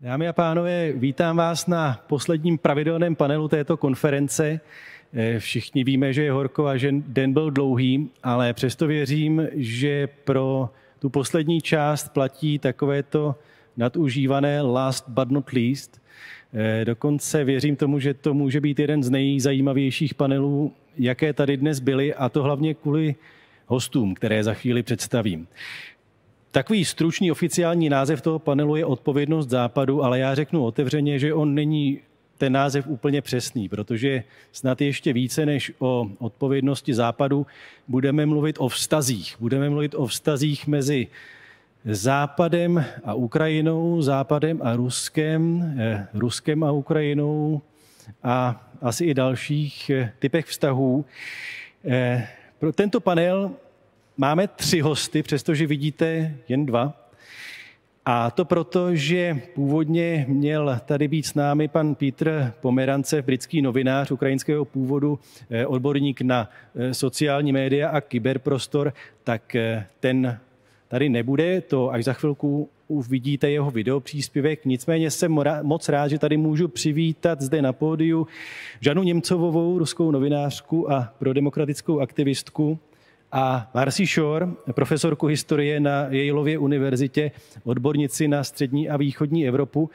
Dámy a pánové, vítám vás na posledním pravidelném panelu této konference. Všichni víme, že je horko a že den byl dlouhý, ale přesto věřím, že pro tu poslední část platí takovéto nadužívané last but not least. Dokonce věřím tomu, že to může být jeden z nejzajímavějších panelů, jaké tady dnes byly, a to hlavně kvůli hostům, které za chvíli představím. Takový stručný oficiální název toho panelu je Odpovědnost Západu, ale já řeknu otevřeně, že on není ten název úplně přesný, protože snad ještě více než o odpovědnosti Západu budeme mluvit o vztazích. Budeme mluvit o vztazích mezi Západem a Ukrajinou, Západem a Ruskem, Ruskem a Ukrajinou a asi i dalších typech vztahů. Pro tento panel máme 3 hosty, přestože vidíte jen 2. A to proto, že původně měl tady být s námi pan Petr Pomerancev, britský novinář ukrajinského původu, odborník na sociální média a kyberprostor, tak ten tady nebude, to až za chvilku uvidíte jeho videopříspěvek. Nicméně jsem moc rád, že tady můžu přivítat zde na pódiu Žannu Němcovovou, ruskou novinářku a prodemokratickou aktivistku, a Marci Shore, profesorku historie na Yaleově univerzitě, odbornici na střední a východní Evropu.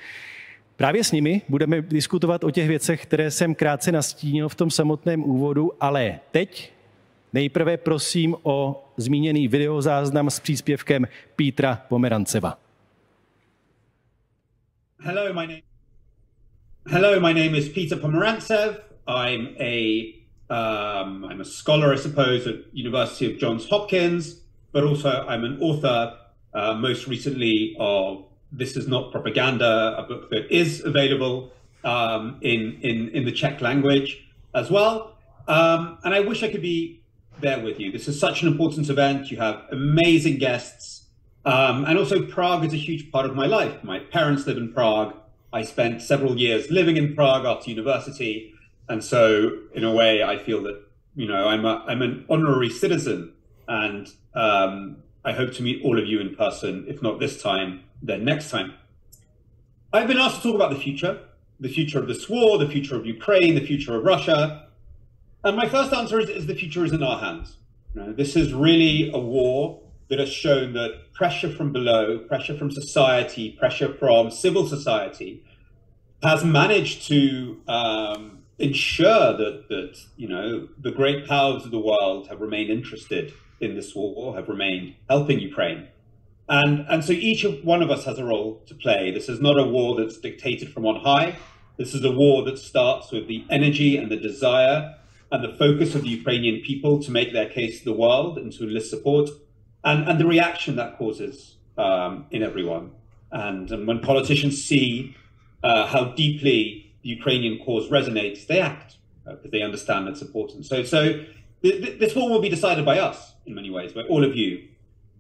Právě s nimi budeme diskutovat o těch věcech, které jsem krátce nastínil v tom samotném úvodu, ale teď nejprve prosím o zmíněný videozáznam s příspěvkem Petra Pomeranceva. Hello, my name is Peter Pomerantsev. I'm a scholar, I suppose, at University of Johns Hopkins, but also I'm an author, most recently of This Is Not Propaganda, a book that is available in the Czech language as well. And I wish I could be there with you. This is such an important event. You have amazing guests. And also Prague is a huge part of my life. My parents live in Prague. I spent several years living in Prague after university. And so, in a way, I feel that, you know, I'm an honorary citizen, and I hope to meet all of you in person, if not this time, then next time. I've been asked to talk about the future of this war, the future of Ukraine, the future of Russia. And my first answer is the future is in our hands. You know, this is really a war that has shown that pressure from below, pressure from society, pressure from civil society has managed to ensure that you know, the great powers of the world have remained interested in this war, have remained helping Ukraine. And so each one of us has a role to play. This is not a war that's dictated from on high. This is a war that starts with the energy and the desire and the focus of the Ukrainian people to make their case to the world and to enlist support, and the reaction that causes in everyone. And when politicians see how deeply the Ukrainian cause resonates, they act because they understand it's important. So this war will be decided by us in many ways, by all of you.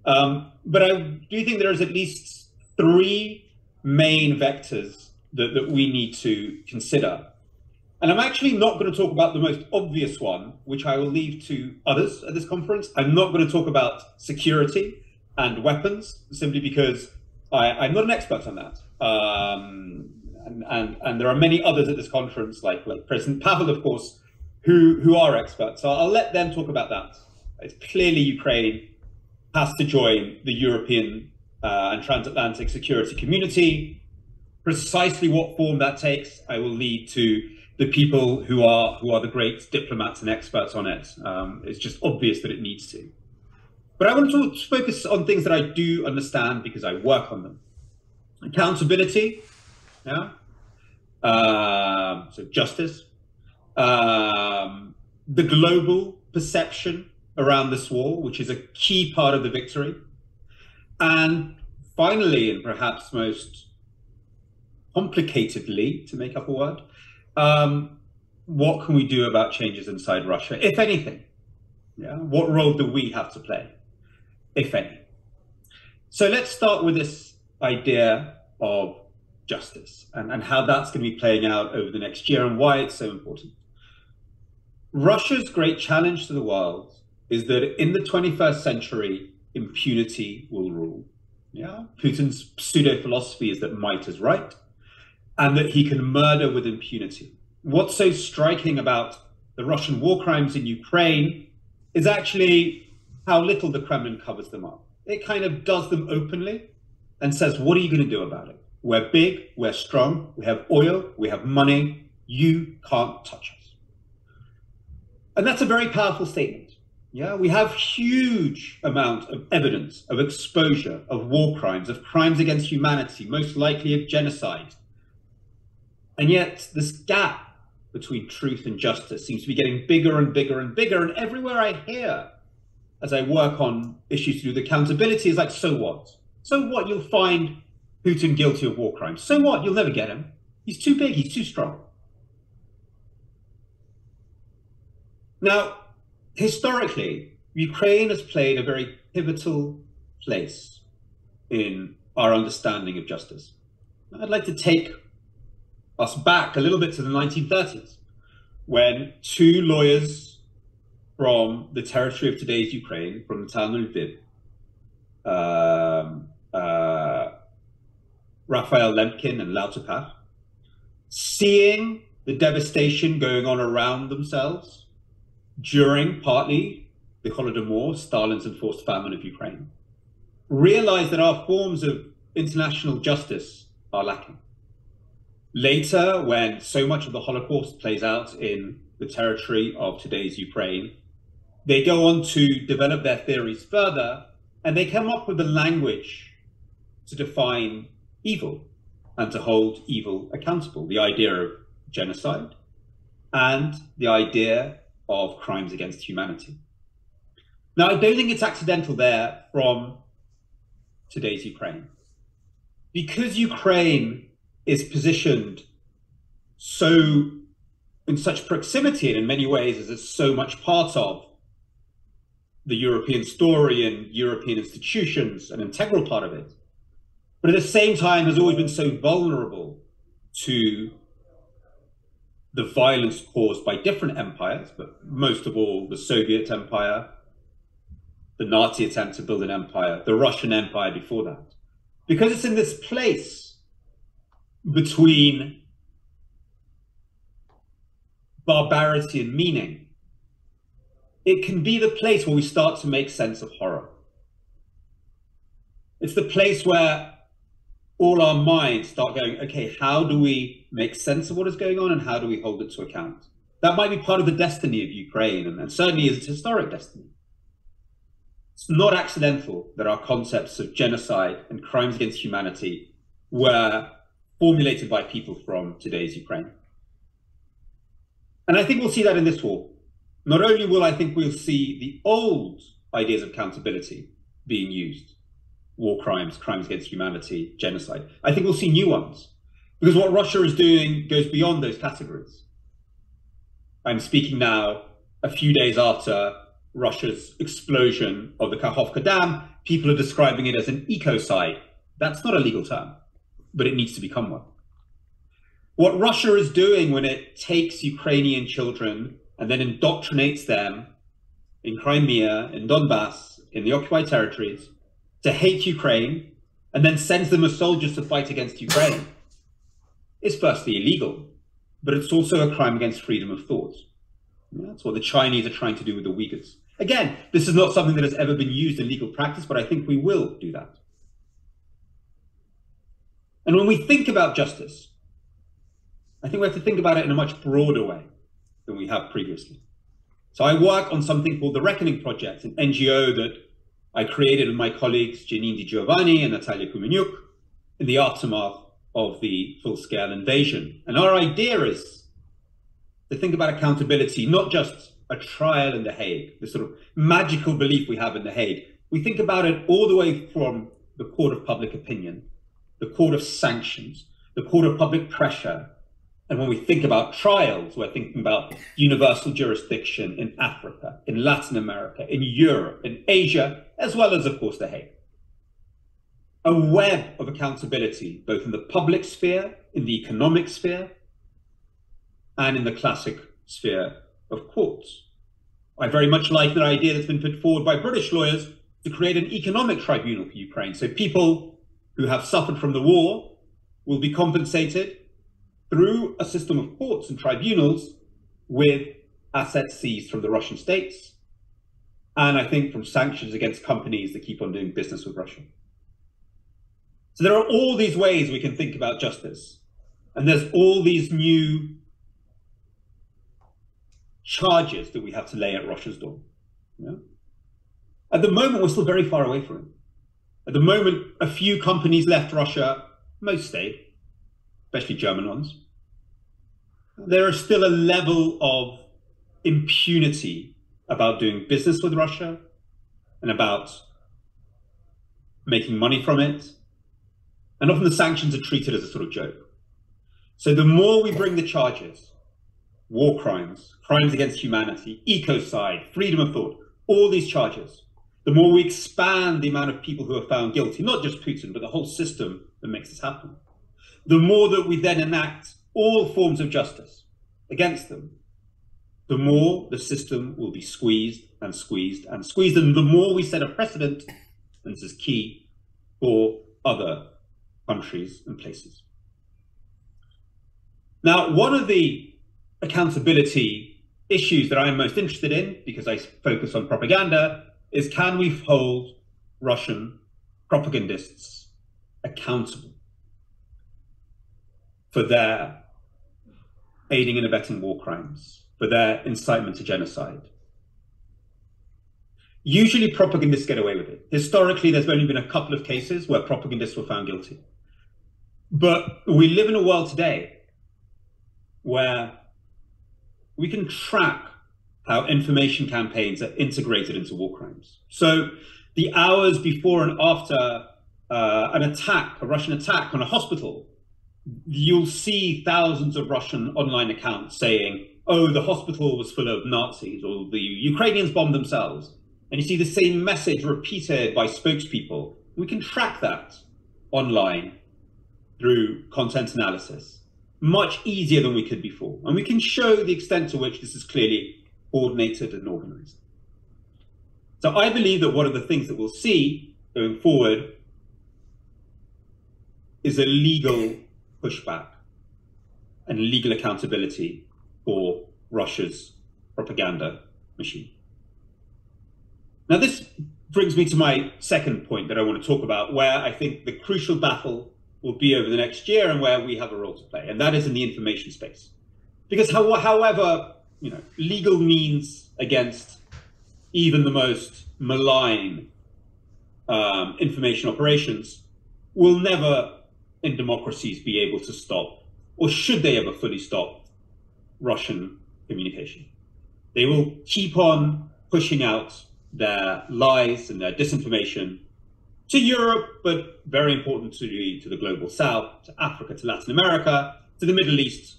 But I do think there is at least 3 main vectors that we need to consider. And I'm actually not going to talk about the most obvious one, which I will leave to others at this conference. I'm not going to talk about security and weapons, simply because I'm not an expert on that. And there are many others at this conference, like President Pavel, of course, who are experts. So I'll let them talk about that. It's clearly Ukraine has to join the European and transatlantic security community. Precisely what form that takes, I will leave to the people who are the great diplomats and experts on it. It's just obvious that it needs to. But I want to focus on things that I do understand because I work on them. Accountability. Yeah. So justice, the global perception around this war, which is a key part of the victory. And finally, and perhaps most complicatedly, to make up a word, what can we do about changes inside Russia, if anything? Yeah? What role do we have to play, if any? So let's start with this idea of justice and how that's going to be playing out over the next year and why it's so important. Russia's great challenge to the world is that in the 21st century, impunity will rule. Yeah, Putin's pseudo philosophy is that might is right. and that he can murder with impunity. What's so striking about the Russian war crimes in Ukraine is actually how little the Kremlin covers them up. It kind of does them openly and says, what are you going to do about it? We're big, we're strong, we have oil, we have money, you can't touch us. And that's a very powerful statement. Yeah, we have huge amount of evidence of exposure of war crimes, of crimes against humanity, most likely of genocide. And yet this gap between truth and justice seems to be getting bigger and bigger and bigger. And everywhere I hear, as I work on issues to do with accountability, is like, so what? So what? You'll find Putin guilty of war crimes. So what? You'll never get him. He's too big. He's too strong. Now, historically, Ukraine has played a very pivotal place in our understanding of justice. I'd like to take us back a little bit to the 1930s, when two lawyers from the territory of today's Ukraine, from the town of Lviv, Raphael Lemkin and Lauterpath, seeing the devastation going on around themselves during partly the Holodomor, Stalin's enforced famine of Ukraine, realized that our forms of international justice are lacking. Later, when so much of the Holocaust plays out in the territory of today's Ukraine, they go on to develop their theories further, and they come up with the language to define evil and to hold evil accountable. The idea of genocide and the idea of crimes against humanity. Now, I don't think it's accidental there from today's Ukraine. Because Ukraine is positioned so in such proximity and in many ways as it's so much part of the European story and European institutions, an integral part of it, but at the same time has always been so vulnerable to the violence caused by different empires, but most of all the Soviet Empire, the Nazi attempt to build an empire, the Russian Empire before that. Because it's in this place between barbarity and meaning, it can be the place where we start to make sense of horror. It's the place where all our minds start going, okay, how do we make sense of what is going on and how do we hold it to account? That might be part of the destiny of Ukraine, and certainly is its historic destiny. It's not accidental that our concepts of genocide and crimes against humanity were formulated by people from today's Ukraine. And I think we'll see that in this war. Not only will I think we'll see the old ideas of accountability being used, war crimes, crimes against humanity, genocide, I think we'll see new ones. Because what Russia is doing goes beyond those categories. I'm speaking now a few days after Russia's explosion of the Kakhovka Dam. People are describing it as an ecocide. That's not a legal term, but it needs to become one. What Russia is doing when it takes Ukrainian children and then indoctrinates them in Crimea, in Donbass, in the occupied territories, to hate Ukraine, and then sends them as soldiers to fight against Ukraine, is firstly illegal, but it's also a crime against freedom of thought. That's what the Chinese are trying to do with the Uyghurs. Again, this is not something that has ever been used in legal practice, but I think we will do that. And when we think about justice, I think we have to think about it in a much broader way than we have previously. So I work on something called the Reckoning Project, an NGO that I created with my colleagues Janine Di Giovanni and Natalia Kumenyuk in the aftermath of the full-scale invasion. And our idea is to think about accountability, not just a trial in The Hague, the sort of magical belief we have in The Hague. We think about it all the way from the court of public opinion, the court of sanctions, the court of public pressure. And when we think about trials, we're thinking about universal jurisdiction in Africa, in Latin America, in Europe, in Asia, as well as, of course, The Hague. A web of accountability, both in the public sphere, in the economic sphere, and in the classic sphere of courts. I very much like the idea that's been put forward by British lawyers to create an economic tribunal for Ukraine. So people who have suffered from the war will be compensated through a system of courts and tribunals with assets seized from the Russian states, and I think from sanctions against companies that keep on doing business with Russia. So there are all these ways we can think about justice, and there's all these new charges that we have to lay at Russia's door. Yeah? At the moment, we're still very far away from it. At the moment, a few companies left Russia, most stayed, especially German ones. There is still a level of impunity about doing business with Russia and about making money from it. And often the sanctions are treated as a sort of joke. So the more we bring the charges, war crimes, crimes against humanity, ecocide, freedom of thought, all these charges, the more we expand the amount of people who are found guilty, not just Putin, but the whole system that makes this happen, the more that we then enact all forms of justice against them, the more the system will be squeezed and squeezed and squeezed, and the more we set a precedent, and this is key, for other countries and places. Now, one of the accountability issues that I'm most interested in, because I focus on propaganda, is can we hold Russian propagandists accountable for their aiding and abetting war crimes, for their incitement to genocide? Usually propagandists get away with it. Historically, there's only been a couple of cases where propagandists were found guilty. But we live in a world today where we can track how information campaigns are integrated into war crimes. So the hours before and after an attack, a Russian attack on a hospital, you'll see thousands of Russian online accounts saying, oh, the hospital was full of Nazis, or the Ukrainians bombed themselves. And you see the same message repeated by spokespeople. We can track that online through content analysis much easier than we could before. And we can show the extent to which this is clearly coordinated and organized. So I believe that one of the things that we'll see going forward is a legal pushback and legal accountability for Russia's propaganda machine. Now, this brings me to my second point that I want to talk about, where I think the crucial battle will be over the next year and where we have a role to play, and that is in the information space. Because however, legal means against even the most malign information operations will never in democracies be able to stop, or should they ever fully stop, Russian communication. They will keep on pushing out their lies and their disinformation to Europe, but very important to the global south, to Africa, to Latin America, to the Middle East,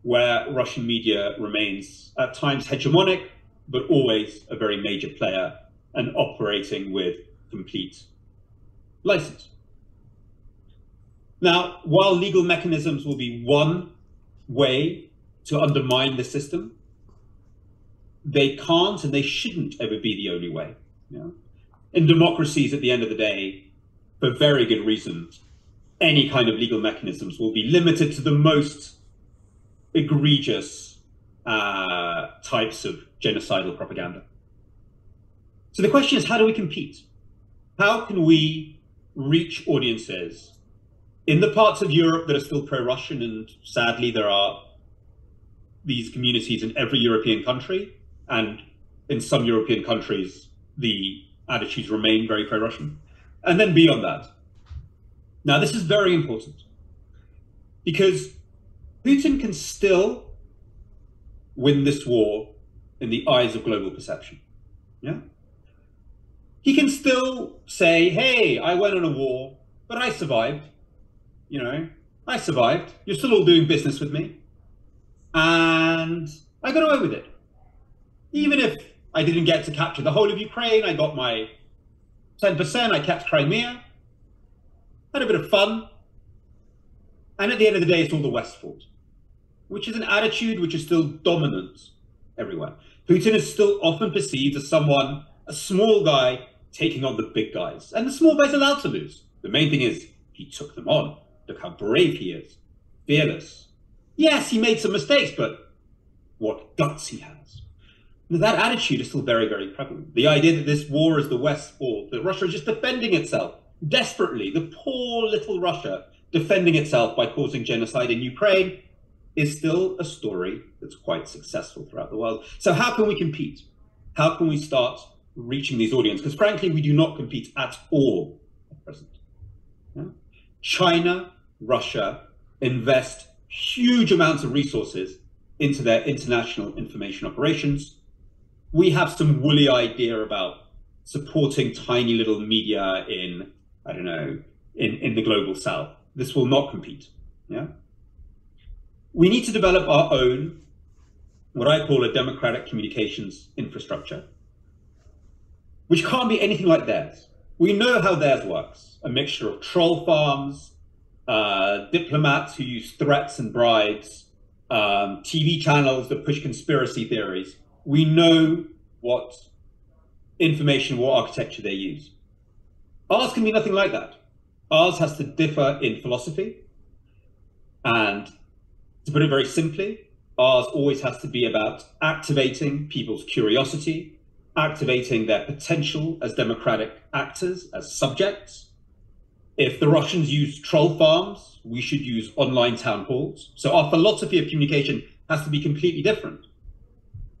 where Russian media remains at times hegemonic, but always a very major player and operating with complete license. Now, while legal mechanisms will be one way to undermine the system, they can't and they shouldn't ever be the only way. In democracies, at the end of the day, for very good reasons, any kind of legal mechanisms will be limited to the most egregious types of genocidal propaganda. So the question is, how do we compete? How can we reach audiences in the parts of Europe that are still pro-Russian, and sadly there are these communities in every European country, and in some European countries the attitudes remain very pro-Russian, and then beyond that. Now, this is very important because Putin can still win this war in the eyes of global perception. Yeah, he can still say, hey, I went on a war, but I survived. I survived. You're still all doing business with me, and I got away with it. Even if I didn't get to capture the whole of Ukraine, I got my 10%, I kept Crimea, had a bit of fun. And at the end of the day, it's all the West's fault, which is an attitude which is still dominant everywhere. Putin is still often perceived as someone, a small guy, taking on the big guys. And the small guy's allowed to lose. The main thing is he took them on. Look how brave he is, fearless. Yes, he made some mistakes, but what guts he has. Now, that attitude is still very, very prevalent. The idea that this war is the West's fault, that Russia is just defending itself desperately, the poor little Russia defending itself by causing genocide in Ukraine, is still a story that's quite successful throughout the world. So how can we compete? How can we start reaching these audiences? Because frankly, we do not compete at all at present. Yeah? China, Russia invest huge amounts of resources into their international information operations. We have some woolly idea about supporting tiny little media in, I don't know, in the global south. This will not compete. Yeah? We need to develop our own, what I call a democratic communications infrastructure, which can't be anything like theirs. We know how theirs works, a mixture of troll farms, diplomats who use threats and bribes, TV channels that push conspiracy theories. We know what information war architecture they use. Ours can be nothing like that. Ours has to differ in philosophy. And to put it very simply, ours always has to be about activating people's curiosity, activating their potential as democratic actors, as subjects. If the Russians use troll farms, we should use online town halls. So our philosophy of communication has to be completely different.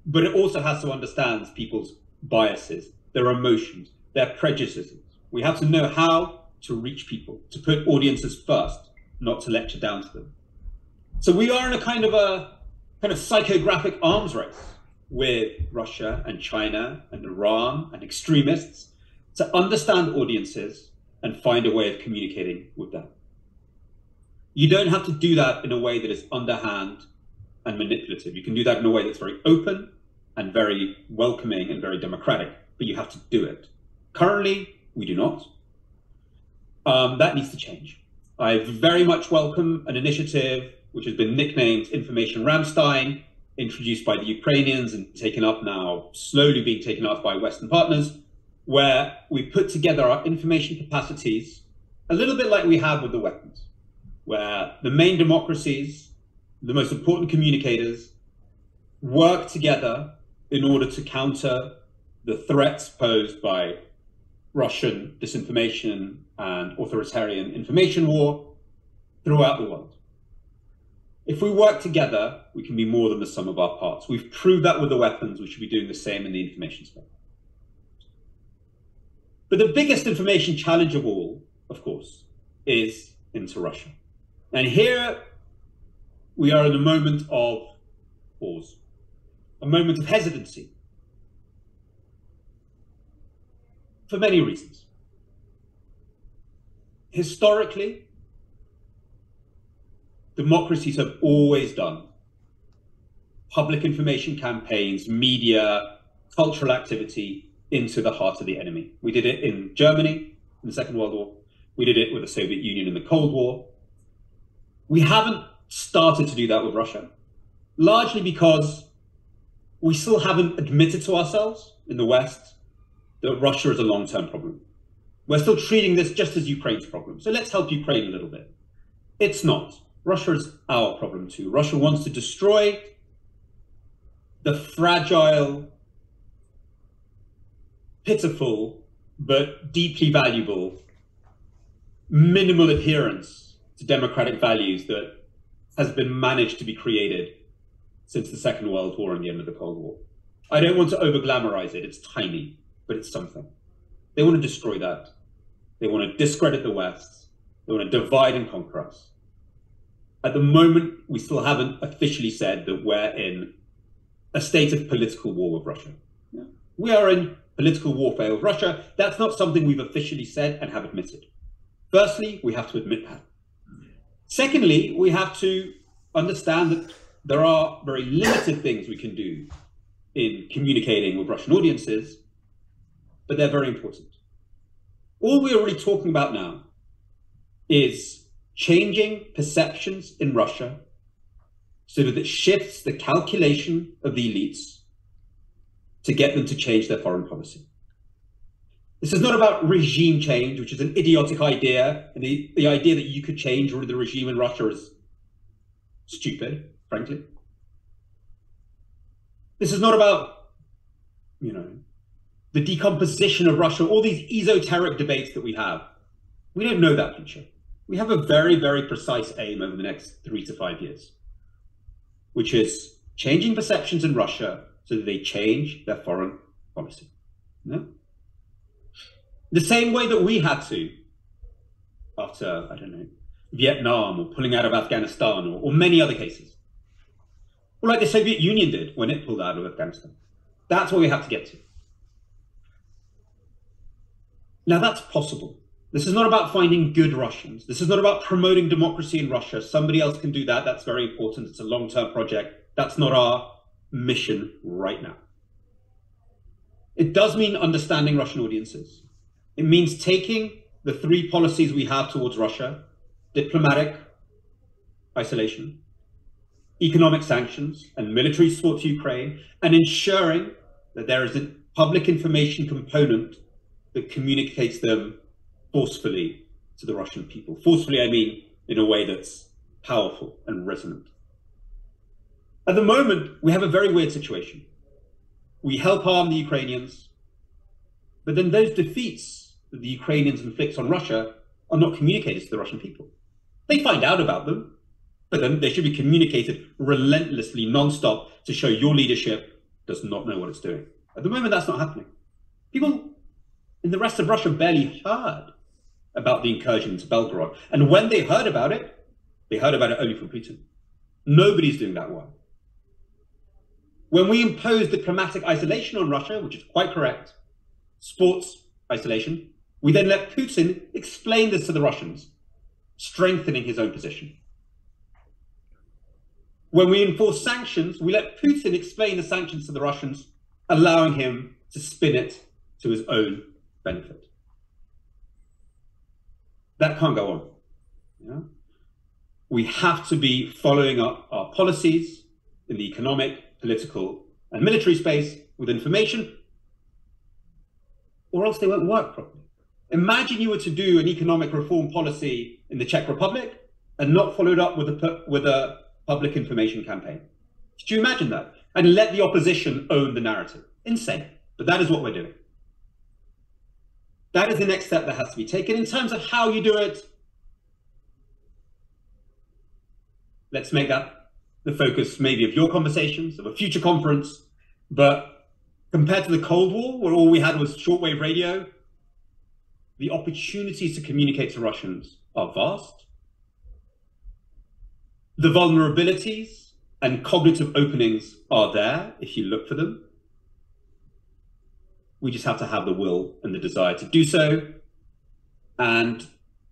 But it also has to understand people's biases, their emotions, their prejudices. We have to know how to reach people, to put audiences first, not to lecture down to them. So we are in a kind of psychographic arms race with Russia and China and Iran and extremists to understand audiences and find a way of communicating with them. You don't have to do that in a way that is underhand and manipulative. You can do that in a way that's very open and very welcoming and very democratic, but you have to do it. Currently, we do not. That needs to change. I very much welcome an initiative which has been nicknamed Information Ramstein, introduced by the Ukrainians and taken up now, slowly being taken up by Western partners, where we put together our information capacities, a little bit like we have with the weapons, where the main democracies, the most important communicators, work together in order to counter the threats posed by Russian disinformation and authoritarian information war throughout the world. If we work together, we can be more than the sum of our parts. We've proved that with the weapons. We should be doing the same in the information space. But the biggest information challenge of all, of course, is into Russia. And here we are in a moment of pause, a moment of hesitancy, for many reasons. Historically, democracies have always done public information campaigns, media, cultural activity into the heart of the enemy. We did it in Germany in the Second World War. We did it with the Soviet Union in the Cold War. We haven't started to do that with Russia, largely because we still haven't admitted to ourselves in the West that Russia is a long-term problem. We're still treating this just as Ukraine's problem. So let's help Ukraine a little bit. It's not. Russia is our problem too. Russia wants to destroy the fragile, pitiful, but deeply valuable, minimal adherence to democratic values that has been managed to be created since the Second World War and the end of the Cold War. I don't want to over-glamorize it. It's tiny, but it's something. They want to destroy that. They want to discredit the West. They want to divide and conquer us. At the moment, we still haven't officially said that we're in a state of political war with Russia. Yeah. We are in political warfare with Russia. That's not something we've officially said and have admitted. Firstly, we have to admit that. Secondly, we have to understand that there are very limited things we can do in communicating with Russian audiences, but they're very important. All we're really talking about now is changing perceptions in Russia so that it shifts the calculation of the elites to get them to change their foreign policy. This is not about regime change, which is an idiotic idea, and the idea that you could change the regime in Russia is stupid, frankly. This is not about, the decomposition of Russia, all these esoteric debates that we have. We don't know that future. We have a very, very precise aim over the next 3 to 5 years, which is changing perceptions in Russia so that they change their foreign policy. No? The same way that we had to, after, Vietnam or pulling out of Afghanistan or many other cases. Or like the Soviet Union did when it pulled out of Afghanistan. That's what we have to get to. Now that's possible. This is not about finding good Russians. This is not about promoting democracy in Russia. Somebody else can do that. That's very important. It's a long-term project. That's not our mission right now. It does mean understanding Russian audiences. It means taking the 3 policies we have towards Russia: diplomatic isolation, economic sanctions, and military support to Ukraine, and ensuring that there is a public information component that communicates them forcefully to the Russian people. Forcefully, I mean in a way that's powerful and resonant. At the moment, we have a very weird situation. We help arm the Ukrainians, but then those defeats that the Ukrainians inflict on Russia are not communicated to the Russian people. They find out about them, but then they should be communicated relentlessly, non-stop, to show your leadership does not know what it's doing. At the moment, that's not happening. People in the rest of Russia barely heard about the incursion into Belgorod. And when they heard about it only from Putin. Nobody's doing that well. When we impose diplomatic isolation on Russia, which is quite correct, sports isolation, we then let Putin explain this to the Russians, strengthening his own position. When we enforce sanctions, we let Putin explain the sanctions to the Russians, allowing him to spin it to his own benefit. That can't go on. Yeah? We have to be following up our policies in the economic, political, and military space with information, or else they won't work properly. Imagine you were to do an economic reform policy in the Czech Republic and not follow it up with a public information campaign. Could you imagine that? And let the opposition own the narrative. Insane. But that is what we're doing. That is the next step that has to be taken. In terms of how you do it, let's make that the focus maybe of your conversations, of a future conference. But compared to the Cold War, where all we had was shortwave radio, the opportunities to communicate to Russians are vast. The vulnerabilities and cognitive openings are there if you look for them. We just have to have the will and the desire to do so. And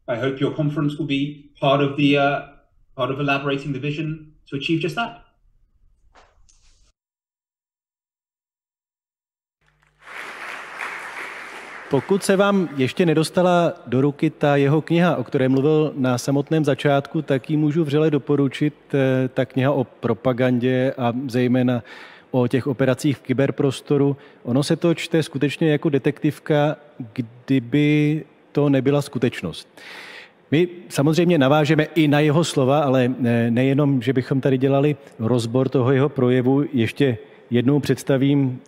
I hope your conference will be part of elaborating the vision to achieve just that. Pokud se vám ještě nedostala do ruky ta jeho kniha, o které mluvil na samotném začátku, tak ji můžu vřele doporučit. Ta kniha o propagandě a zejména o těch operacích v kyberprostoru. Ono se to čte skutečně jako detektivka, kdyby to nebyla skutečnost. My samozřejmě navážeme i na jeho slova, ale nejenom, že bychom tady dělali rozbor toho jeho projevu. Ještě jednou představím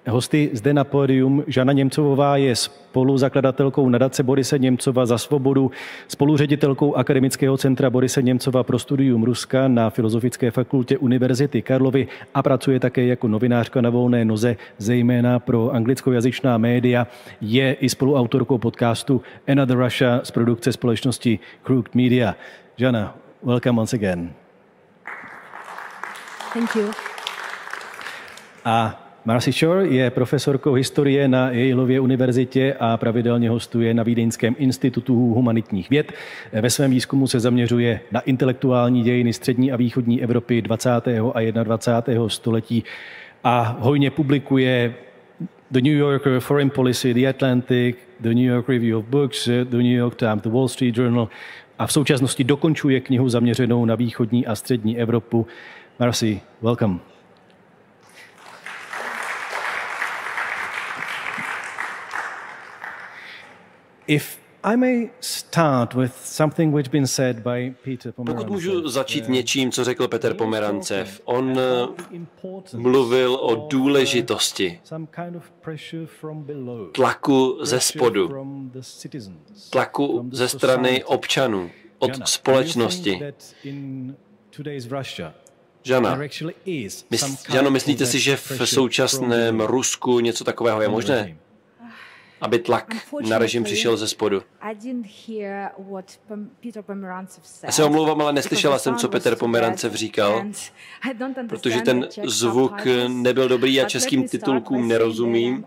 hosty zde na pódium. Žanna Němcovová je spoluzakladatelkou nadace Borise Němcova za svobodu, spoluředitelkou Akademického centra Borise Němcova pro studium Ruska na Filozofické fakultě Univerzity Karlovy a pracuje také jako novinářka na volné noze, zejména pro anglickojazyčná média. Je i spoluautorkou podcastu Another Russia z produkce společnosti Crooked Media. Žanna, welcome once again. Thank you. A Marci Shore je profesorkou historie na Yaleově univerzitě a pravidelně hostuje na Vídeňském institutu humanitních věd. Ve svém výzkumu se zaměřuje na intelektuální dějiny střední a východní Evropy 20. a 21. století a hojně publikuje The New Yorker, Foreign Policy, The Atlantic, The New York Review of Books, The New York Times, The Wall Street Journal a v současnosti dokončuje knihu zaměřenou na východní a střední Evropu. Marci, welcome. If Pokud můžu začít něčím, co řekl Petr Pomerancev, on mluvil o důležitosti tlaku ze spodu, tlaku ze strany občanů, od společnosti. Žano, myslíte si, že v současném Rusku něco takového je možné? Aby tlak na režim přišel ze spodu. Já se omlouvám, ale neslyšela jsem, co Petr Pomerancev říkal, protože ten zvuk nebyl dobrý a českým titulkům nerozumím,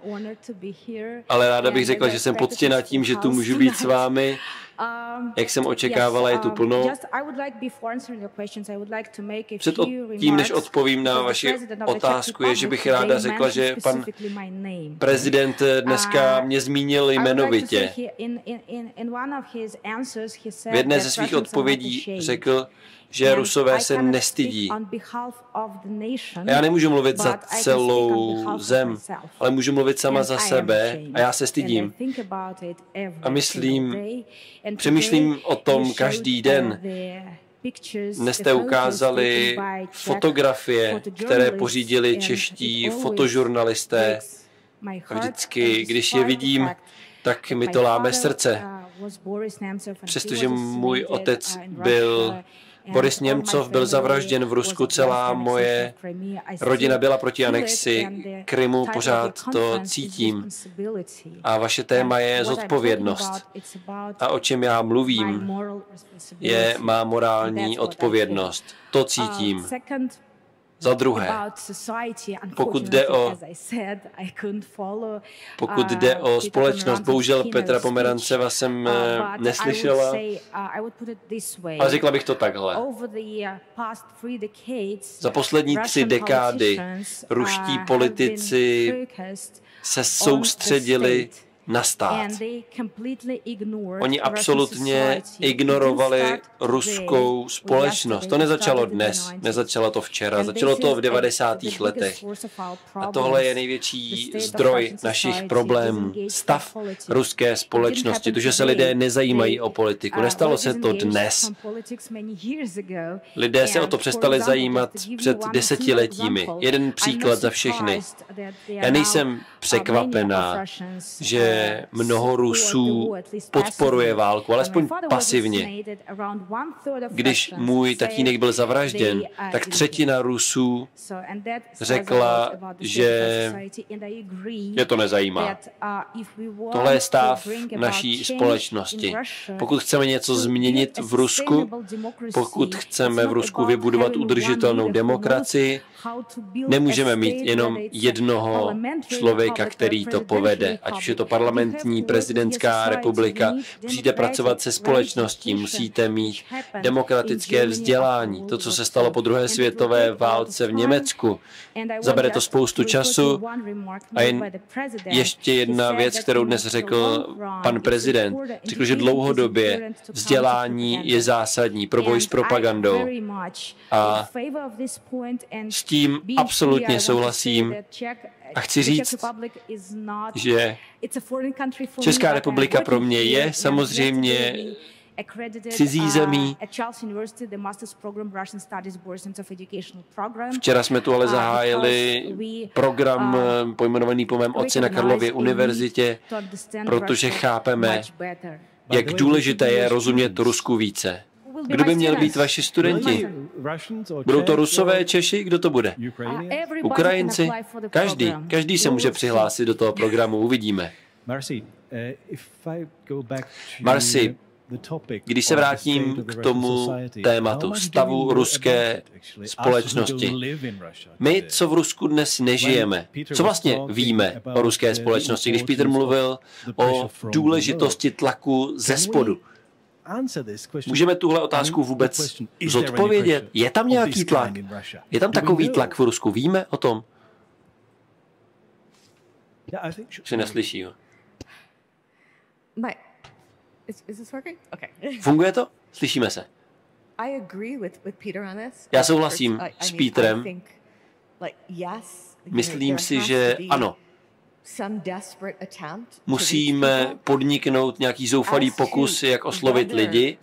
ale ráda bych řekla, že jsem poctěna tím, že tu můžu být s vámi. Jak jsem očekávala, je tu plno. Před tím, než odpovím na vaši otázku, je, že bych ráda řekla, že pan prezident dneska mě zmínil jmenovitě. V jedné ze svých odpovědí řekl, že Rusové se nestydí. Já nemůžu mluvit za celou zem, ale můžu mluvit sama za sebe a já se stydím. A přemýšlím o tom každý den. Dnes jste ukázali fotografie, které pořídili čeští fotožurnalisté. A vždycky, když je vidím, tak mi to láme srdce. Přestože můj otec byl Boris Němcov, byl zavražděn v Rusku, celá moje rodina byla proti anexi Krymu, pořád to cítím. A vaše téma je zodpovědnost. A o čem já mluvím, je má morální odpovědnost. To cítím. Za druhé, pokud jde o společnost, bohužel Petra Pomeranцева jsem neslyšela, ale řekla bych to takhle. Za poslední 3 dekády ruští politici se soustředili na stát. Oni absolutně ignorovali ruskou společnost. To nezačalo dnes, nezačalo to včera, začalo to v 90. letech. A tohle je největší zdroj našich problémů. Stav ruské společnosti, to, že se lidé nezajímají o politiku. Nestalo se to dnes. Lidé se o to přestali zajímat před desetiletími. Jeden příklad za všechny. Já nejsem překvapená, že mnoho Rusů podporuje válku, alespoň pasivně. Když můj tatínek byl zavražděn, tak 1/3 Rusů řekla, že je to nezajímá. Tohle je stav naší společnosti. Pokud chceme něco změnit v Rusku, pokud chceme v Rusku vybudovat udržitelnou demokracii, nemůžeme mít jenom jednoho člověka, který to povede. Ať už je to parlamentní, prezidentská republika, musíte pracovat se společností, musíte mít demokratické vzdělání. To, co se stalo po druhé světové válce v Německu, zabere to spoustu času. A ještě jedna věc, kterou dnes řekl pan prezident. Řekl, že dlouhodobě vzdělání je zásadní pro boj s propagandou. A s tím absolutně souhlasím. A chci říct, že Česká republika pro mě je samozřejmě cizí zemí. Včera jsme tu ale zahájili program pojmenovaný po mém otci na Karlově univerzitě, protože chápeme, jak důležité je rozumět Rusku více. Kdo by měl být vaši studenti? Budou to Rusové, Češi? Kdo to bude? Ukrajinci? Každý se může přihlásit do toho programu, uvidíme. Marci, když se vrátím k tomu tématu stavu ruské společnosti. My, co v Rusku dnes nežijeme, co vlastně víme o ruské společnosti, když Peter mluvil o důležitosti tlaku ze spodu. Můžeme tuhle otázku vůbec zodpovědět? Je tam nějaký tlak? Je tam takový tlak v Rusku? Víme o tom? Si neslyší, jo? Funguje to? Slyšíme se. Já souhlasím s Petrem. Myslím si, že ano. Musíme podniknout nějaký zoufalý pokus, jak oslovit lidi,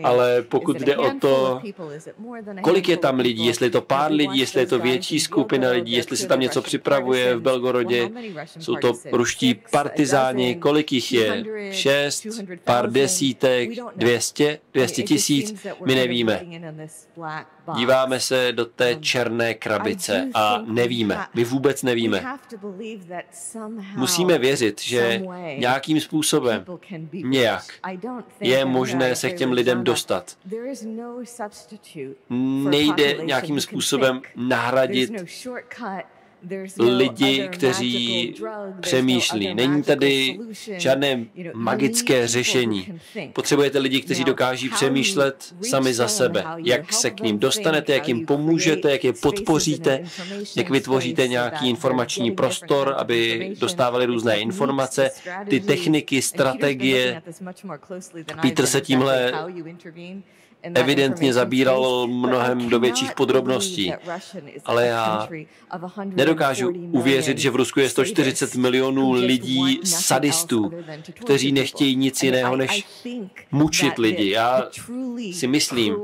ale pokud jde o to, kolik je tam lidí, jestli je to pár lidí, jestli je to větší skupina lidí, jestli se tam něco připravuje v Belgorodě, jsou to ruští partizáni, kolik jich je? 6, pár desítek, 200 tisíc, my nevíme. Díváme se do té černé krabice a nevíme. My vůbec nevíme. Musíme věřit, že nějakým způsobem, nějak, je možné se k těm lidem dostat. Nejde nějakým způsobem nahradit lidi, kteří přemýšlí. Není tady žádné magické řešení. Potřebujete lidi, kteří dokáží přemýšlet sami za sebe. Jak se k ním dostanete, jak jim pomůžete, jak je podpoříte, jak vytvoříte nějaký informační prostor, aby dostávali různé informace, ty techniky, strategie. Petr se tímhle evidentně zabíral mnohem do větších podrobností, ale já nedokážu uvěřit, že v Rusku je 140 milionů lidí sadistů, kteří nechtějí nic jiného, než mučit lidi. Já si myslím,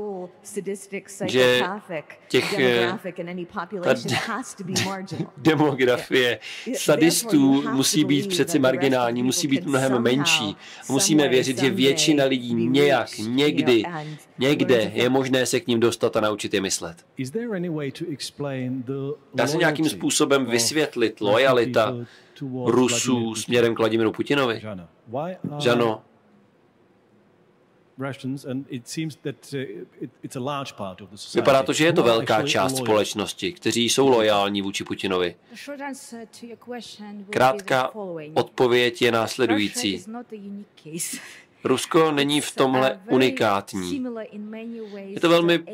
že ta demografie sadistů musí být přeci marginální, musí být mnohem menší. Musíme věřit, že většina lidí nějak, někde je možné se k ním dostat a naučit je myslet. Dá se nějakým způsobem vysvětlit lojalita Rusů směrem k Vladimiru Putinovi? Žano, vypadá to, že je to velká část společnosti, kteří jsou lojální vůči Putinovi. Krátká odpověď je následující. Rusko není v tomhle unikátní. Je to velmi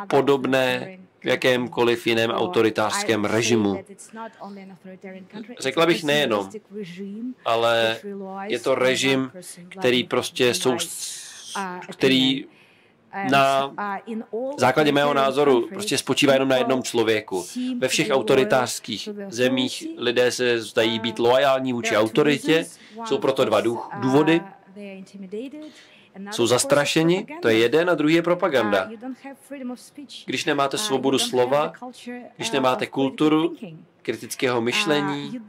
podobné v jakémkoliv jiném autoritářském režimu. Řekla bych nejenom, ale je to režim, který prostě který na základě mého názoru prostě spočívá jenom na jednom člověku. Ve všech autoritářských zemích lidé se zdají být loajální vůči autoritě, jsou proto dva důvody. Jsou zastrašeni, to je jeden, a druhý je propaganda. Když nemáte svobodu slova, když nemáte kulturu kritického myšlení,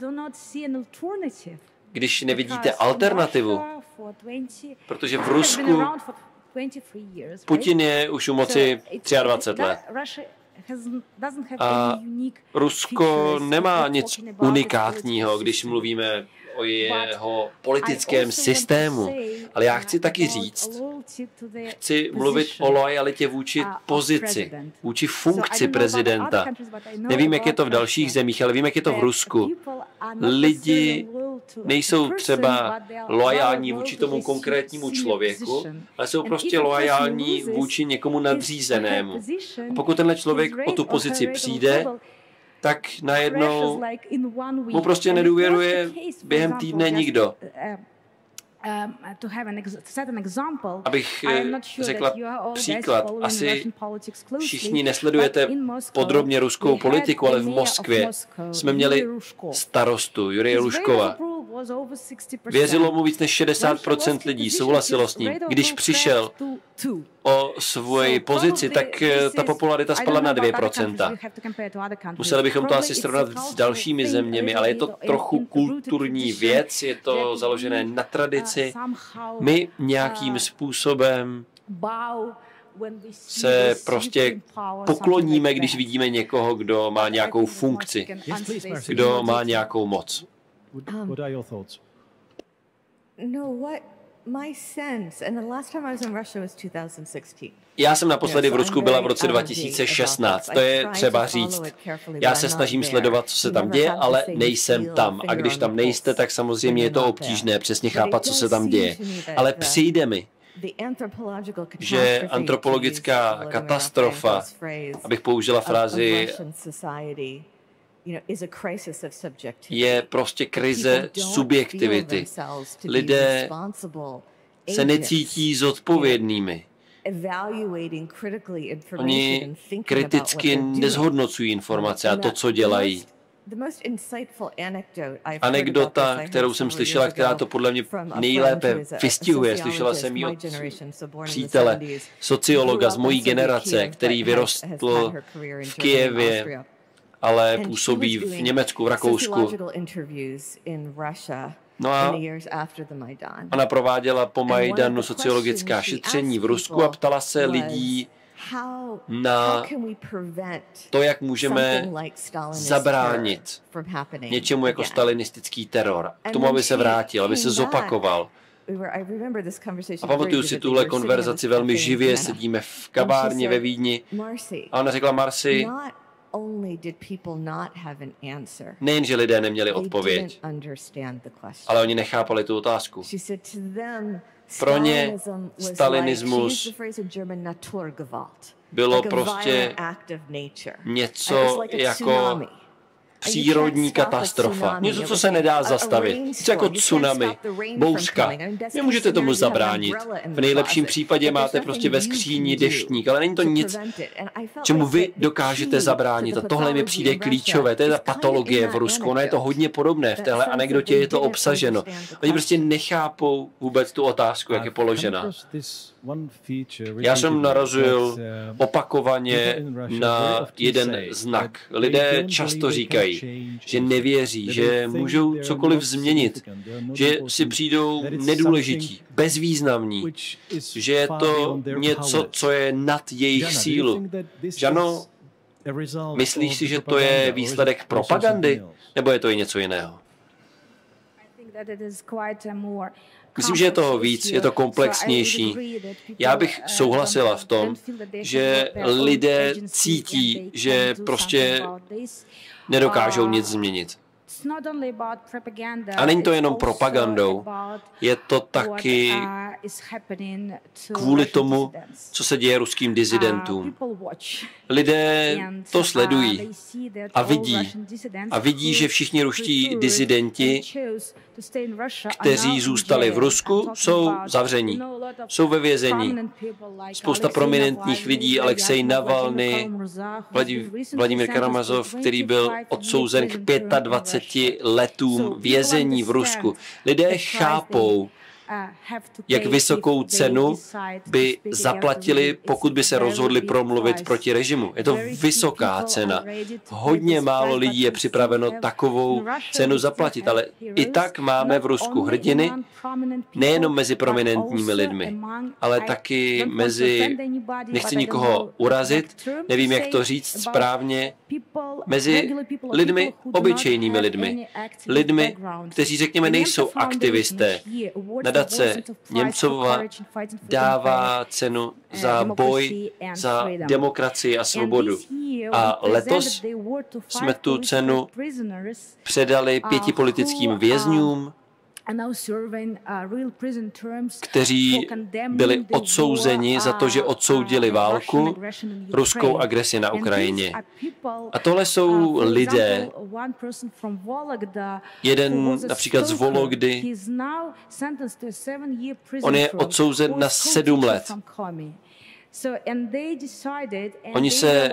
když nevidíte alternativu, protože v Rusku Putin je už u moci 23 let. A Rusko nemá nic unikátního, když mluvíme o jeho politickém systému. Ale já chci taky říct, chci mluvit o lojalitě vůči pozici, vůči funkci prezidenta. Nevím, jak je to v dalších zemích, ale vím, jak je to v Rusku. Lidi nejsou třeba loajální vůči tomu konkrétnímu člověku, ale jsou prostě loajální vůči někomu nadřízenému. A pokud tenhle člověk o tu pozici přijde, tak najednou mu prostě nedůvěruje během týdne nikdo. Abych řekla příklad, asi všichni nesledujete podrobně ruskou politiku, ale v Moskvě jsme měli starostu Jurije Luškova. Věřilo mu víc než 60% lidí, souhlasilo s ním. Když přišel o svoji pozici, tak ta popularita spadla na 2%. Museli bychom to asi srovnat s dalšími zeměmi, ale je to trochu kulturní věc, je to založené na tradici. My nějakým způsobem se prostě pokloníme, když vidíme někoho, kdo má nějakou funkci, kdo má nějakou moc. What are your thoughts? Já jsem naposledy v Rusku byla v roce 2016, to je třeba říct. Já se snažím sledovat, co se tam děje, ale nejsem tam. A když tam nejste, tak samozřejmě je to obtížné přesně chápat, co se tam děje. Ale přijde mi, že antropologická katastrofa, abych použila frázi, je prostě krize subjektivity. Lidé se necítí zodpovědnými. Oni kriticky nezhodnocují informace a to, co dělají. Anekdota, kterou jsem slyšela, která to podle mě nejlépe vystihuje, slyšela jsem ji od přítele, sociologa z mojí generace, který vyrostl v Kyjevě, ale působí v Německu, v Rakousku. No a ona prováděla po Majdanu sociologická šetření v Rusku a ptala se lidí na to, jak můžeme zabránit něčemu jako stalinistický teror. K tomu, aby se vrátil, aby se zopakoval. A pamatuju si tuhle konverzaci velmi živě, sedíme v kavárně ve Vídni a ona řekla Marci, nejen, že lidé neměli odpověď, ale oni nechápali tu otázku. Pro ně stalinismus bylo prostě něco jako přírodní katastrofa. Něco, co se nedá zastavit. Něco jako tsunami, bouřka. Nemůžete tomu zabránit. V nejlepším případě máte prostě ve skříni deštník, ale není to nic, čemu vy dokážete zabránit. A tohle mi přijde klíčové. To je ta patologie v Rusku. Ono je to hodně podobné. V téhle anekdotě je to obsaženo. Oni prostě nechápou vůbec tu otázku, jak je položena. Já jsem narazil opakovaně na jeden znak. Lidé často říkají, že nevěří, že můžou cokoliv změnit, že si přijdou nedůležití, bezvýznamní, že je to něco, co je nad jejich sílu. Žano, myslíš si, že to je výsledek propagandy, nebo je to i něco jiného? Myslím, že je toho víc, je to komplexnější. Já bych souhlasila v tom, že lidé cítí, že prostě nedokážou nic změnit. A není to jenom propagandou, je to taky kvůli tomu, co se děje ruským disidentům. Lidé to sledují a vidí, že všichni ruští disidenti, kteří zůstali v Rusku, jsou zavření, jsou ve vězení. Spousta prominentních lidí, Alexej Navalny, Volodymyr Karamazov, který byl odsouzen k 25 letům vězení v Rusku. Lidé chápou, jak vysokou cenu by zaplatili, pokud by se rozhodli promluvit proti režimu. Je to vysoká cena. Hodně málo lidí je připraveno takovou cenu zaplatit, ale i tak máme v Rusku hrdiny, nejenom mezi prominentními lidmi, ale taky mezi, nechci nikoho urazit, nevím, jak to říct správně, mezi lidmi, obyčejnými lidmi. Lidmi, kteří, řekněme, nejsou aktivisté. Nadace Němcovová dává cenu za boj za demokracii a svobodu. A letos jsme tu cenu předali 5 politickým vězňům, kteří byli odsouzeni za to, že odsoudili válku, ruskou agresi na Ukrajině. A tohle jsou lidé, jeden například z Vologdy, on je odsouzen na 7 let. Oni se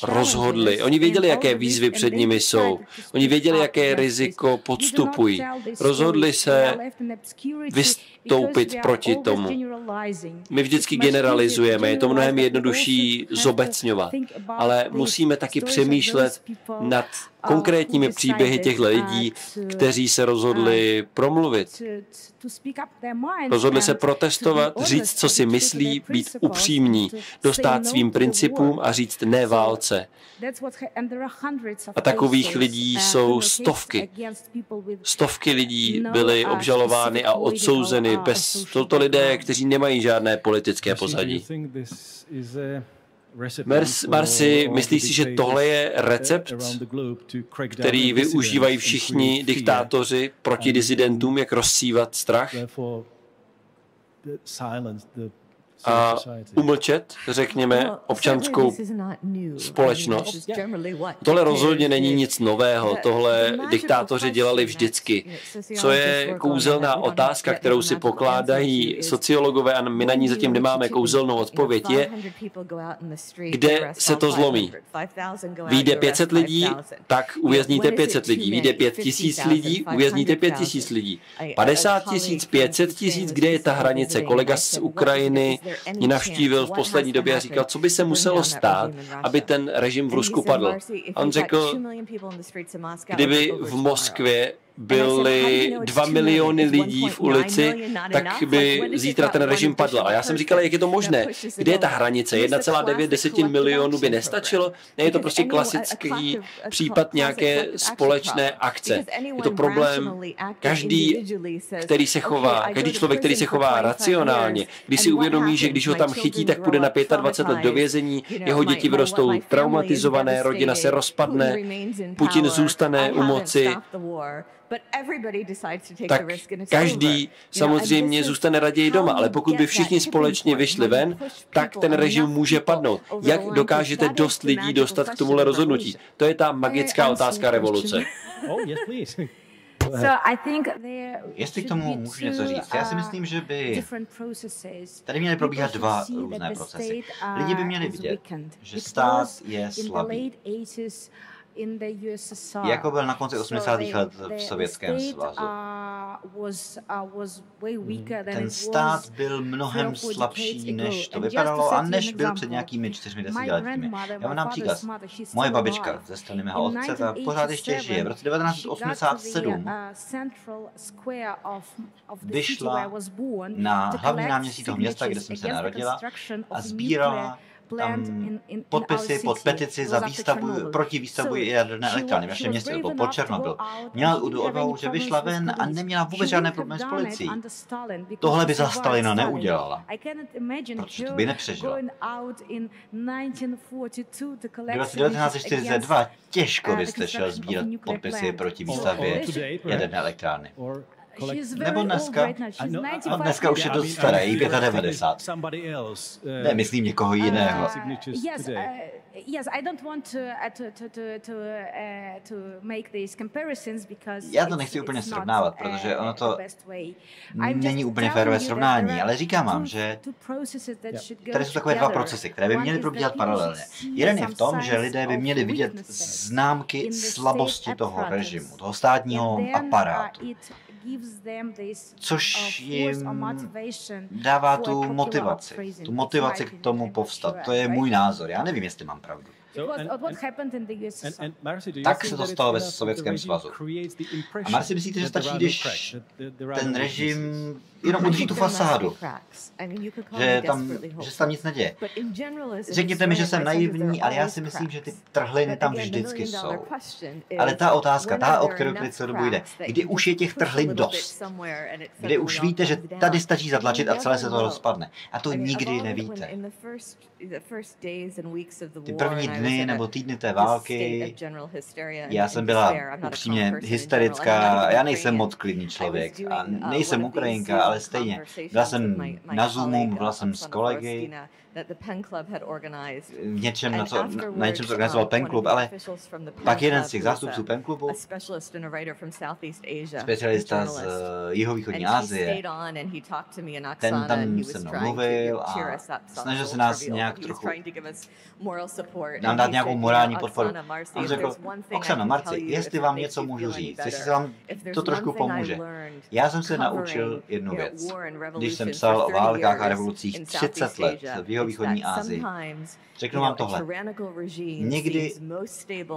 rozhodli, oni věděli, jaké výzvy před nimi jsou, oni věděli, jaké riziko podstupují. Rozhodli se vystoupit proti tomu. My vždycky generalizujeme, je to mnohem jednodušší zobecňovat, ale musíme taky přemýšlet nad konkrétními příběhy těchto lidí, kteří se rozhodli promluvit. Rozhodli se protestovat, říct, co si myslí, být upřímní, dostát svým principům a říct ne válce. A takových lidí jsou stovky. Stovky lidí byly obžalovány a odsouzeny. Jsou to lidé, kteří nemají žádné politické pozadí. Marci, myslíš si, že tohle je recept, který využívají všichni diktátoři proti disidentům, jak rozsívat strach? a umlčet, řekněme, občanskou společnost. Tohle rozhodně není nic nového, tohle diktátoři dělali vždycky. Co je kouzelná otázka, kterou si pokládají sociologové, a my na ní zatím nemáme kouzelnou odpověď, je, kde se to zlomí. Vyjde 500 lidí, tak uvězníte 500 lidí. Vyjde 5000 lidí, uvězníte 5000 lidí. 50 000, 500 000, kde je ta hranice? Kolega z Ukrajiny mě navštívil v poslední době a říkal, co by se muselo stát, aby ten režim v Rusku padl. A on řekl, kdyby v Moskvě byly 2 miliony lidí v ulici, tak by zítra ten režim padl. A já jsem říkal, jak je to možné? Kde je ta hranice? 1,9 milionu by nestačilo? Ne, je to prostě klasický případ nějaké společné akce. Je to problém, každý člověk, který se chová racionálně, když si uvědomí, že když ho tam chytí, tak půjde na 25 let do vězení, jeho děti vyrostou traumatizované, rodina se rozpadne, Putin zůstane u moci, tak každý samozřejmě zůstane raději doma, ale pokud by všichni společně vyšli ven, tak ten režim může padnout. Jak dokážete dost lidí dostat k tomuhle rozhodnutí? To je ta magická otázka revoluce. Jestli k tomu můžu něco říct, já si myslím, že by tady měly probíhat dva různé procesy. Lidi by měli vidět, že stát je slabý. Jako byl na konci 80. let v Sovětském svazu. Ten stát byl mnohem slabší, než to vypadalo a než byl před nějakými 4-10 lety. Já vám dám příklad. Moje babička ze strany mého otce, ta pořád ještě žije. V roce 1987 vyšla na hlavní náměstí toho města, kde jsem se narodila, a sbírala tam podpisy pod petici za proti výstavbu jaderné elektrárny v našem městě, to bylo pod Černobyl. Měla odvahu, že vyšla ven a neměla vůbec žádné problémy s policií. Tohle by za Stalina neudělala, protože to by nepřežila. V roce 1942 těžko byste šel sbírat podpisy proti výstavbě jaderné elektrárny. Nebo dneska, dneska už je dost staré, jí 95. Ne, myslím někoho jiného. Já to nechci úplně srovnávat, protože ono to není úplně férové srovnání, ale říkám vám, že tady jsou takové dva procesy, které by měly probíhat paralelně. Jeden je v tom, že lidé by měli vidět známky slabosti toho režimu, toho státního aparátu, což jim dává tu motivaci k tomu povstat. To je můj názor, já nevím, jestli mám pravdu. Tak se to stalo ve Sovětském svazu. A Marci, myslíte, že stačí, když ten režim jenom udrží tu fasádu, že se tam nic neděje? Řekněte mi, že jsem naivní, ale já si myslím, že ty trhliny tam vždycky jsou. Ale ta otázka, o kterou celou dobu jde, kdy už je těch trhlin dost, kdy už víte, že tady stačí zatlačit a celé se to rozpadne. A to nikdy nevíte. Ty první dny nebo týdny té války, já jsem byla upřímně hysterická, já nejsem moc klidný člověk a nejsem Ukrajinka, ale stejně. Byla jsem na Zoomu, mluvila jsem s kolegy, na něčem to organizoval Pen Club, ale pak jeden z těch zástupců Pen Clubu, specialista z jihovýchodní Asie, ten tam se mnou mluvil a snažil se nás nějak trochu nám dát nějakou morální podporu. On řekl, Oksana, Marci, jestli vám něco můžu říct, jestli se vám to trošku pomůže. Já jsem se naučil jednu věc. Když jsem psal o válkách a revolucích 30 let v jihovýchodní Asii, řeknu vám tohle. Někdy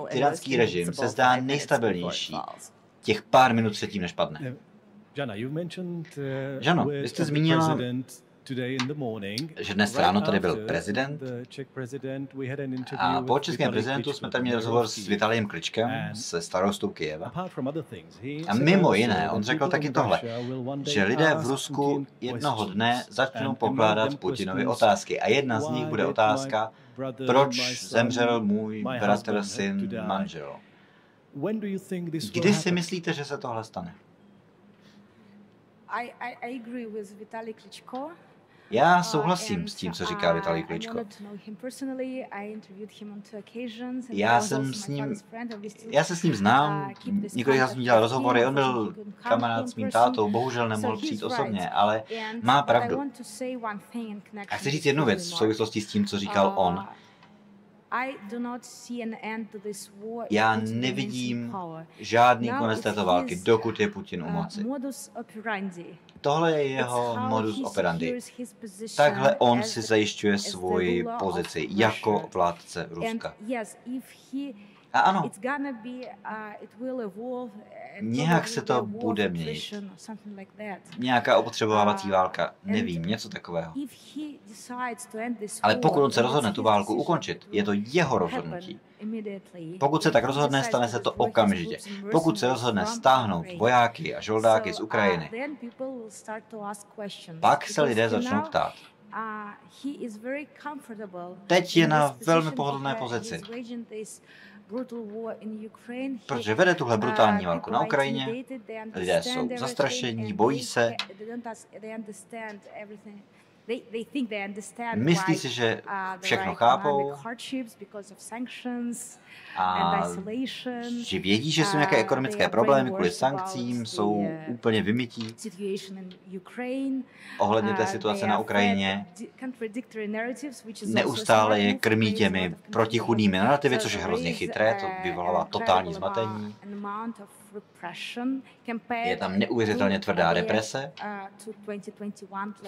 tyránský režim se zdá nejstabilnější těch pár minut předtím, než padne. Žano, vy jste zmínila, že dnes ráno tady byl prezident a po českém prezidentu jsme tady měli rozhovor s Vitalijem Kličkem, se starostou Kyjeva. A mimo jiné, on řekl taky tohle, že lidé v Rusku jednoho dne začnou pokládat Putinovi otázky a jedna z nich bude otázka, proč zemřel můj bratr, syn, manžel. Kdy si myslíte, že se tohle stane? Já souhlasím s tím, co říká Vitalij Kličko. Já se s ním znám, několikrát jsem dělal rozhovory, on byl kamarád s mým tátou, bohužel nemohl přijít osobně, ale má pravdu. A chci říct jednu věc v souvislosti s tím, co říkal on. Já nevidím žádný konec této války, dokud je Putin u moci. Tohle je jeho modus operandi. Takhle on si zajišťuje svoji pozici jako vládce Ruska. A ano, nějak se to bude měnit. Nějaká opotřebovávací válka, nevím, něco takového. Ale pokud on se rozhodne tu válku ukončit, je to jeho rozhodnutí. Pokud se tak rozhodne, stane se to okamžitě. Pokud se rozhodne stáhnout vojáky a žoldáky z Ukrajiny, pak se lidé začnou ptát. Teď je na velmi pohodlné pozici, protože vede tuhle brutální válku na Ukrajině, lidé jsou zastrašení, bojí se, myslí si, že všechno chápou a že vědí, že jsou nějaké ekonomické problémy kvůli sankcím, jsou úplně vymytí ohledně té situace na Ukrajině. Neustále je krmí těmi protichůdnými narrativy, což je hrozně chytré, to vyvolává totální zmatení. Je tam neuvěřitelně tvrdá represe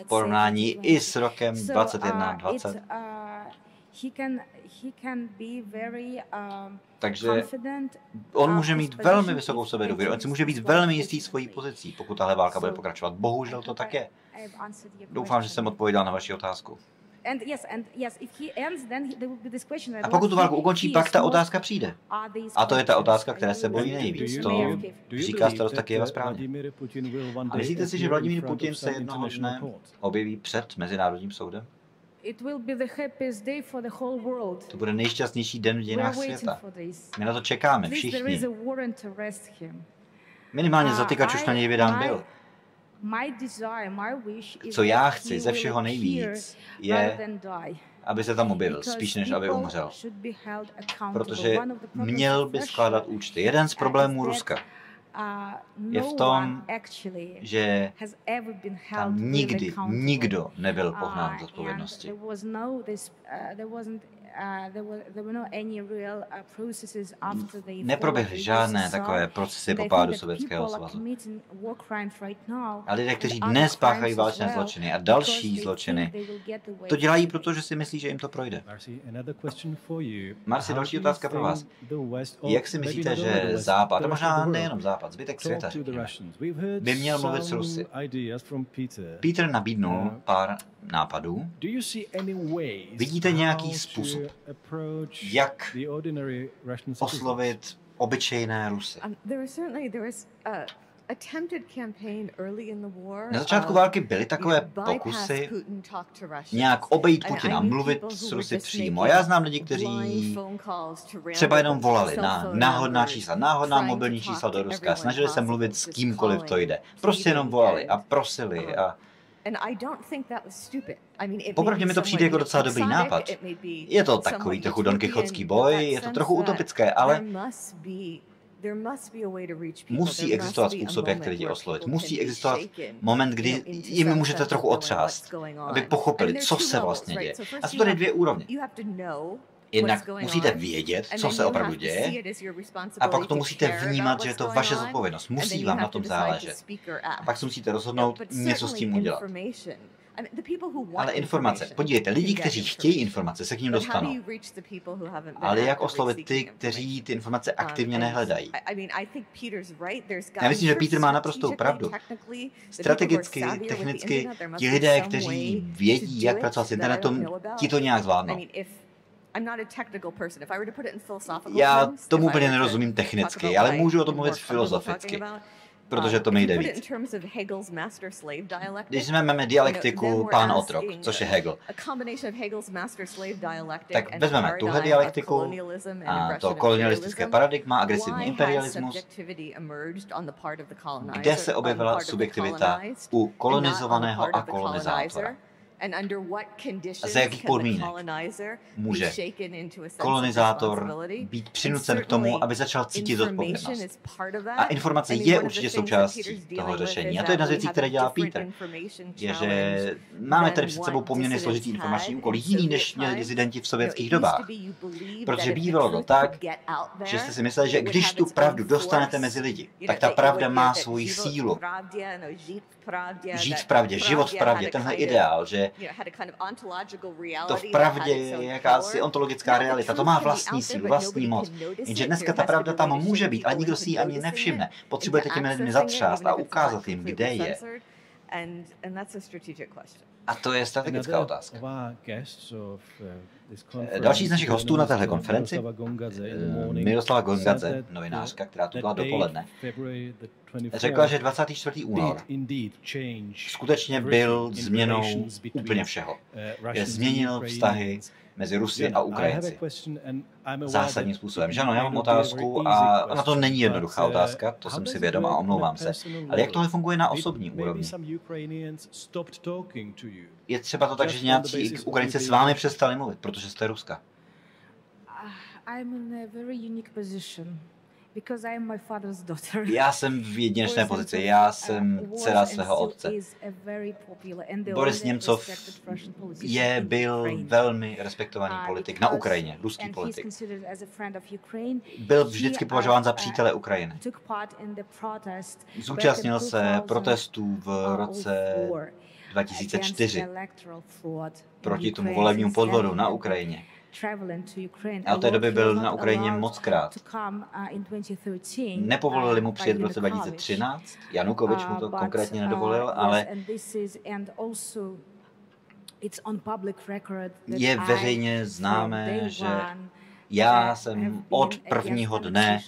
v porovnání i s rokem 2021-2020. Takže on může mít velmi vysokou sebedůvěru, on si může být velmi jistý svojí pozicí, pokud tahle válka bude pokračovat. Bohužel to tak je. Doufám, že jsem odpověděl na vaši otázku. A pokud tu válku ukončí, pak ta otázka přijde. A to je ta otázka, které se bojí nejvíc. To říká starosta Kyjeva správně. A myslíte si, že Volodymyr Putin se jednoho dne objeví před Mezinárodním soudem? To bude nejšťastnější den v dějinách světa. My na to čekáme, všichni. Minimálně zatykač už na něj vydán byl. Co já chci ze všeho nejvíc, je, aby se tam objevil, spíš než aby umřel. Protože měl by skládat účty. Jeden z problémů Ruska je v tom, že tam nikdy nikdo nebyl pohnán z odpovědnosti. Neproběhly žádné takové procesy po pádu Sovětského svazu. A lidé, kteří dnes páchají válečné zločiny a další zločiny, to dělají proto, že si myslí, že jim to projde. Marci, další otázka pro vás. Jak si myslíte, že Západ, a možná nejenom Západ, zbytek světa, by měl mluvit s Rusy? Peter nabídnul pár nápadů. Vidíte nějaký způsob, jak oslovit obyčejné Rusy? Na začátku války byly takové pokusy nějak obejít Putina, mluvit s Rusy přímo. Já znám lidi, kteří třeba jenom volali na náhodná čísla, náhodná mobilní čísla do Ruska. Snažili se mluvit s kýmkoliv to jde. Prostě jenom volali a prosili a popravdě mi to přijde jako docela dobrý nápad. Je to takový trochu donkichotský boj, je to trochu utopické, ale musí existovat způsob, jak ty lidi oslovit. Musí existovat moment, kdy jim můžete trochu otřást, aby pochopili, co se vlastně děje. A jsou tady dvě úrovně. Jednak musíte vědět, co se opravdu děje, a pak to musíte vnímat, že je to vaše zodpovědnost. Musí vám na tom záležet. A pak se musíte rozhodnout něco s tím udělat. Ale informace, podívejte, lidi, kteří chtějí informace, se k ním dostanou. Ale jak oslovit ty, kteří ty informace aktivně nehledají? Já myslím, že Peter má naprostou pravdu. Strategicky, technicky, ti lidé, kteří vědí, jak pracovat s internetem, ti to nějak zvládnou. Já tomu úplně nerozumím technicky, ale můžu o tom mluvit filozoficky, protože to mi jde víc. Když vezmeme dialektiku pán otrok, což je Hegel, tak vezmeme tuhle dialektiku a to kolonialistické paradigma, agresivní imperialismus, kde se objevila subjektivita u kolonizovaného a kolonizátora. A za jakých podmínek může kolonizátor být přinucen k tomu, aby začal cítit zodpovědnost. A informace je určitě součástí toho řešení. A to je jedna z věcí, které dělá Peter. Je, že máme tady před sebou poměrně složitý informační úkol, jiný než měli dizidenti v sovětských dobách. Protože bývalo to tak, že jste si mysleli, že když tu pravdu dostanete mezi lidi, tak ta pravda má svoji sílu. Žít v pravdě, život v pravdě, tenhle ideál, že to v pravdě je jakási ontologická realita, to má vlastní sílu, vlastní moc. Jenže dneska ta pravda tam může být, ale nikdo si ji ani nevšimne. Potřebujete těmi lidmi zatřást a ukázat jim, kde je. A to je strategická otázka. Další z našich hostů na téhle konferenci, Miroslava Gongadze, novinářka, která tu byla dopoledne, řekla, že 24. únor skutečně byl změnou úplně všeho. Že změnil vztahy mezi Rusy a Ukrajinci zásadním způsobem. Žano, já mám otázku a na to není jednoduchá otázka, to jsem si vědom a omlouvám se. Ale jak tohle funguje na osobní úrovni? Je třeba to tak, že nějací Ukrajinci s vámi přestali mluvit, protože jste Ruska? Já jsem v jedinečné pozici, já jsem dcera svého otce. Boris Němcov byl velmi respektovaný politik na Ukrajině, ruský politik. Byl vždycky považován za přítele Ukrajiny. Zúčastnil se protestů v roce 2004 proti tomu volebnímu podvodu na Ukrajině. A od té doby byl na Ukrajině mockrát. Nepovolili mu přijet v roce 2013, Janukovič mu to konkrétně nedovolil, ale je veřejně známé, že já jsem od prvního dne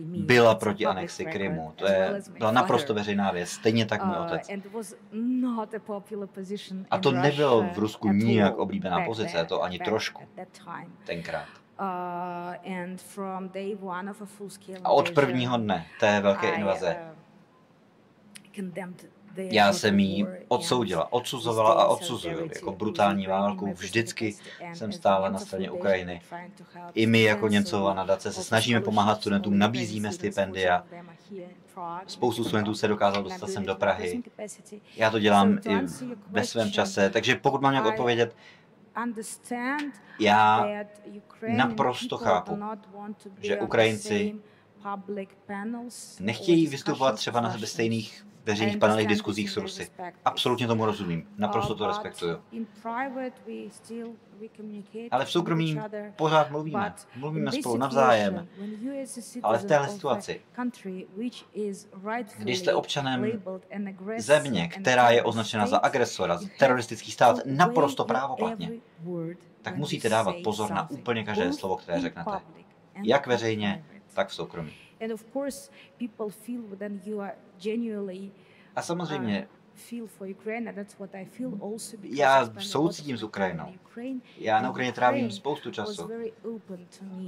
byla proti anexi Krymu. To byla naprosto veřejná věc, stejně tak můj otec. A to nebylo v Rusku nijak oblíbená pozice, to ani trošku tenkrát. A od prvního dne té velké invaze já jsem ji odsoudila, odsuzovala a odsuzuju jako brutální válku. Vždycky jsem stála na straně Ukrajiny. I my jako Němcovová nadace se snažíme pomáhat studentům, nabízíme stipendia. Spoustu studentů se dokázalo dostat sem do Prahy. Já to dělám i ve svém čase, takže pokud mám nějak odpovědět, já naprosto chápu, že Ukrajinci nechtějí vystupovat třeba na stejných veřejných panelech diskuzích s Rusy. Absolutně tomu rozumím, naprosto to respektuju. Ale v soukromí pořád mluvíme spolu navzájem. Ale v téhle situaci, když jste občanem země, která je označena za agresora, teroristický stát, naprosto právoplatně, tak musíte dávat pozor na úplně každé slovo, které řeknete. Jak veřejně, tak v soukromí. A samozřejmě, já soucítím s Ukrajinou. Já na Ukrajině trávím spoustu času.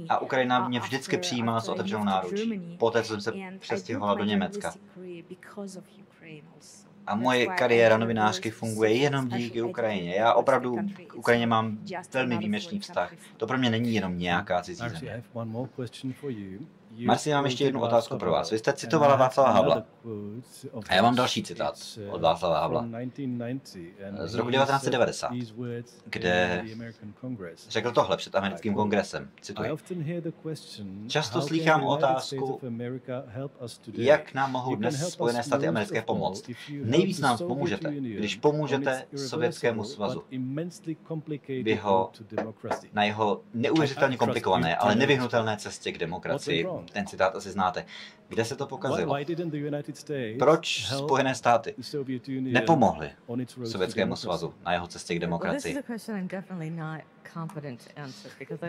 A Ukrajina mě vždycky přijímala s otevřenou náručí. Poté, co jsem se přestěhovala do Německa. A moje kariéra novinářky funguje jenom díky Ukrajině. Já opravdu k Ukrajině mám velmi výjimečný vztah. To pro mě není jenom nějaká cizí země. Marci, mám ještě jednu otázku pro vás. Vy jste citovala Václava Havla. A já mám další citát od Václava Havla z roku 1990, kde řekl tohle před americkým kongresem. Cituji. Často slýchám otázku, jak nám mohou dnes Spojené státy americké pomoct. Nejvíc nám pomůžete, když pomůžete Sovětskému svazu na jeho neuvěřitelně komplikované, ale nevyhnutelné cestě k demokracii. Ten citát asi znáte. Kde se to pokazilo? Proč Spojené státy nepomohly Sovětskému svazu na jeho cestě k demokracii?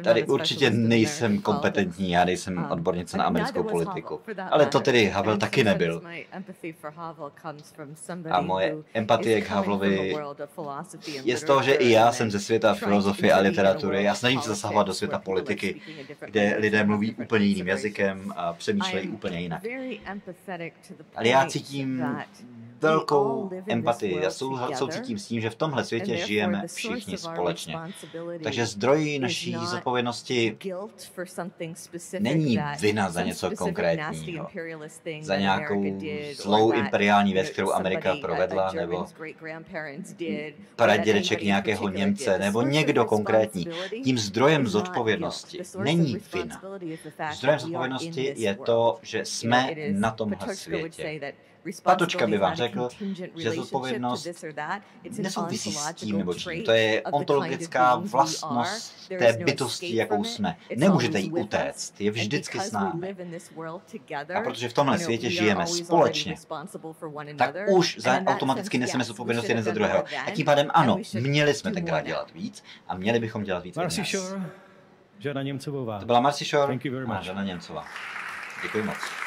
Tady určitě nejsem kompetentní, já nejsem odbornice na americkou politiku. Ale to tedy Havel taky nebyl. A moje empatie k Havlovi je z toho, že i já jsem ze světa filozofie a literatury. Já snažím se zasahovat do světa politiky, kde lidé mluví úplně jiným jazykem a přemýšlejí úplně jinak. Ale já cítím velkou empatii. Já soucítím s tím, že v tomhle světě žijeme všichni společně. Takže zdroj naší zodpovědnosti není vina za něco konkrétního, za nějakou zlou imperiální věc, kterou Amerika provedla, nebo pradědeček nějakého Němce, nebo někdo konkrétní. Tím zdrojem zodpovědnosti není vina. Zdrojem zodpovědnosti je to, že jsme na tomhle světě. Patočka by vám řekl, že zodpovědnost nesouvisí s tím nebo čím. To je ontologická vlastnost té bytosti, jakou jsme. Nemůžete jí utéct, je vždycky s námi. A protože v tomhle světě žijeme společně, tak už automaticky neseme zodpovědnost jeden za druhého. A tím pádem ano, měli jsme tenkrát dělat víc a měli bychom dělat víc. Marci Shore, Žanna Němcovová. To byla Marci Shore a Žanna Němcová. Děkuji moc.